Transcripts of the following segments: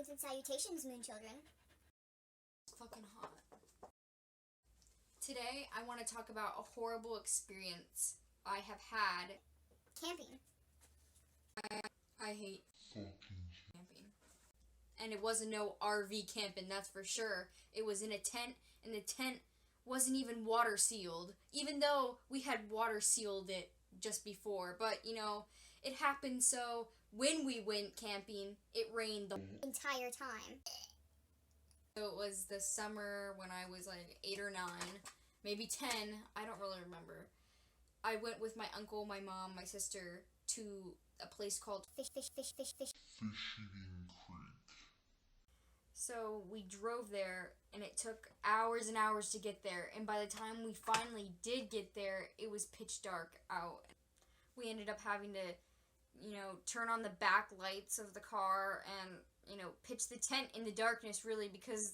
Greetings and salutations, moon children. It's fucking hot. Today, I want to talk about a horrible experience I have had. Camping. I hate camping. And it wasn't no RV camping, that's for sure. It was in a tent, and the tent wasn't even water sealed, even though we had water sealed it just before. But, you know, it happened so when we went camping, it rained the entire time. So it was the summer when I was like 8 or 9, maybe 10, I don't really remember. I went with my uncle, my mom, my sister to a place called Fish Eating Creek. So we drove there, and it took hours and hours to get there. And by the time we finally did get there, it was pitch dark out. We ended up having to, you know, turn on the back lights of the car and, you know, pitch the tent in the darkness, really, because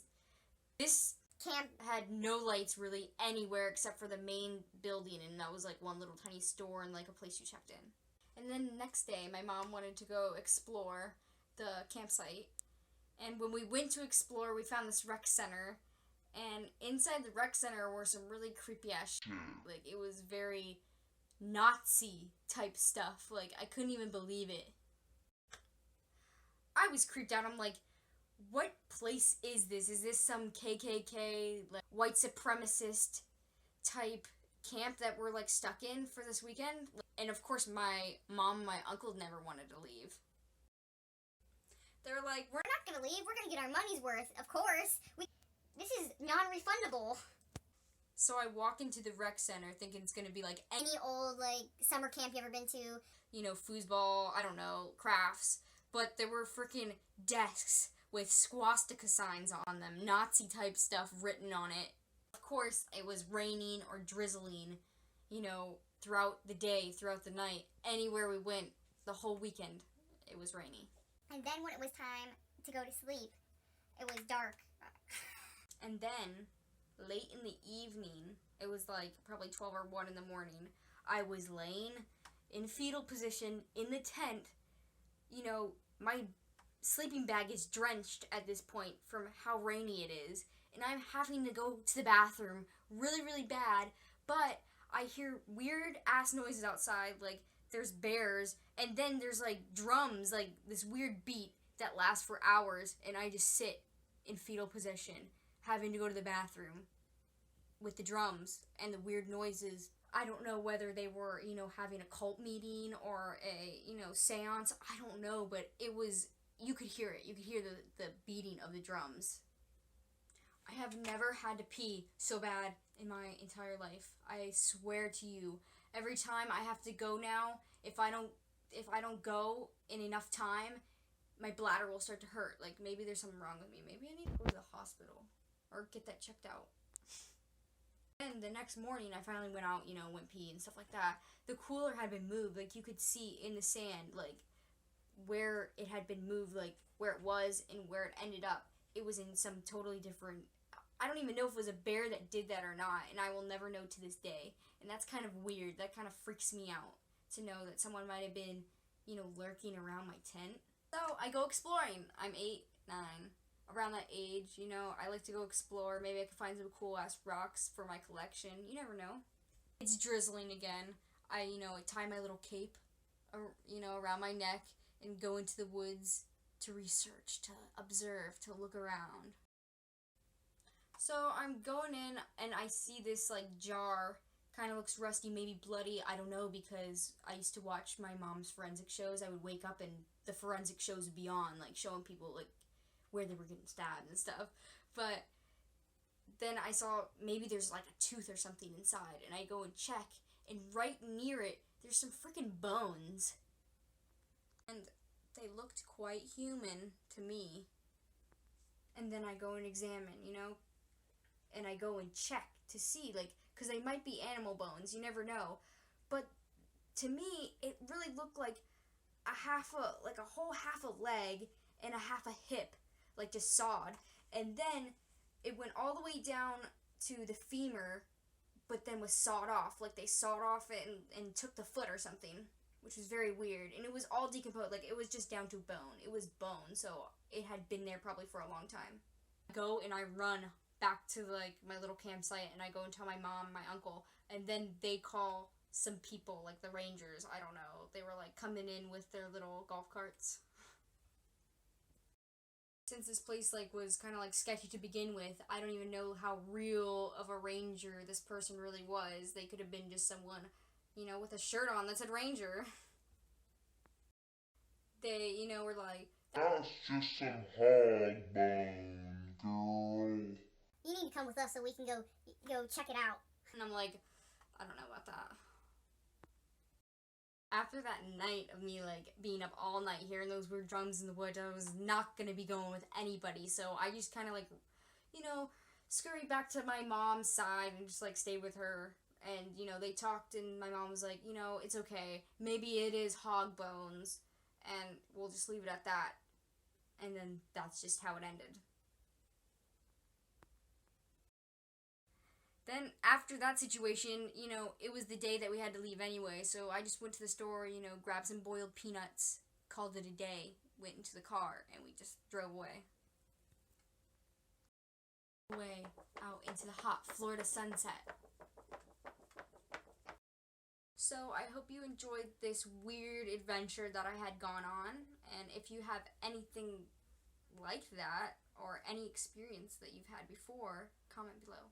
this camp had no lights really anywhere except for the main building, and that was like one little tiny store and like a place you checked in. And then the next day, my mom wanted to go explore the campsite. And when we went to explore, we found this rec center. And inside the rec center were some really creepy ass shit. Like, it was very Nazi type stuff. Like, I couldn't even believe it. I was creeped out. I'm like, what place is this? Is this some KKK, like, white supremacist type camp that we're, like, stuck in for this weekend? And, of course, my mom and my uncle never wanted to leave. They're like, we're not gonna leave. We're gonna get our money's worth, of course. This is non-refundable. So I walk into the rec center thinking it's gonna be like any old, like, summer camp you ever been to. You know, foosball, I don't know, crafts. But there were freaking desks with swastika signs on them, Nazi type stuff written on it. Of course, it was raining or drizzling, you know, throughout the day, throughout the night. Anywhere we went, the whole weekend, it was rainy. And then when it was time to go to sleep, it was dark. And then, late in the evening, it was like probably 12 or 1 in the morning, I was laying in fetal position in the tent. You know, my sleeping bag is drenched at this point from how rainy it is, and I'm having to go to the bathroom really, really bad, but I hear weird ass noises outside, like there's bears, and then there's like drums, like this weird beat that lasts for hours, and I just sit in fetal position, having to go to the bathroom with the drums and the weird noises. I don't know whether they were, you know, having a cult meeting or a, you know, seance. I don't know, but it was, you could hear it. You could hear the beating of the drums. I have never had to pee so bad in my entire life. I swear to you, every time I have to go now, if I don't go in enough time, my bladder will start to hurt. Like, maybe there's something wrong with me. Maybe I need to go to the hospital or get that checked out. And the next morning, I finally went out, you know, went pee and stuff like that. The cooler had been moved. Like, you could see in the sand, like, where it had been moved, like, where it was and where it ended up. It was in some totally different... I don't even know if it was a bear that did that or not, and I will never know to this day. And that's kind of weird. That kind of freaks me out, to know that someone might have been, you know, lurking around my tent. So, I go exploring. I'm 8, 9. Around that age, you know, I like to go explore. Maybe I can find some cool-ass rocks for my collection. You never know. It's drizzling again. I, you know, tie my little cape, you know, around my neck and go into the woods to research, to observe, to look around. So I'm going in, and I see this, like, jar. Kind of looks rusty, maybe bloody. I don't know, because I used to watch my mom's forensic shows. I would wake up, and the forensic shows would be on, like, showing people, like, where they were getting stabbed and stuff. But then I saw maybe there's like a tooth or something inside, and I go and check, and right near it there's some freaking bones, and they looked quite human to me. And then I go and examine, you know, and I go and check to see, like, because they might be animal bones, you never know. But to me it really looked like a whole half a leg and a half a hip, like just sawed, and then it went all the way down to the femur, but then was sawed off, like they sawed off it and took the foot or something, which was very weird. And it was all decomposed. Like, it was just down to bone. It was bone, so it had been there probably for a long time. I go and I run back to, like, my little campsite, and I go and tell my mom, my uncle, and then they call some people, like the rangers, I don't know. They were, like, coming in with their little golf carts. Since this place, like, was kind of, like, sketchy to begin with, I don't even know how real of a ranger this person really was. They could have been just someone, you know, with a shirt on that said ranger. They, you know, were like, That's just some hog bone, girl. You need to come with us so we can go check it out. and I'm like, I don't know about that. After that night of me, like, being up all night hearing those weird drums in the woods, I was not gonna be going with anybody, so I just kind of, like, you know, scurried back to my mom's side and just, like, stayed with her. And, you know, they talked, and my mom was like, you know, it's okay. Maybe it is hog bones, and we'll just leave it at that. And then that's just how it ended. Then, after that situation, you know, it was the day that we had to leave anyway, so I just went to the store, you know, grabbed some boiled peanuts, called it a day, went into the car, and we just drove away. Away, out into the hot Florida sunset. So, I hope you enjoyed this weird adventure that I had gone on, and if you have anything like that, or any experience that you've had before, comment below.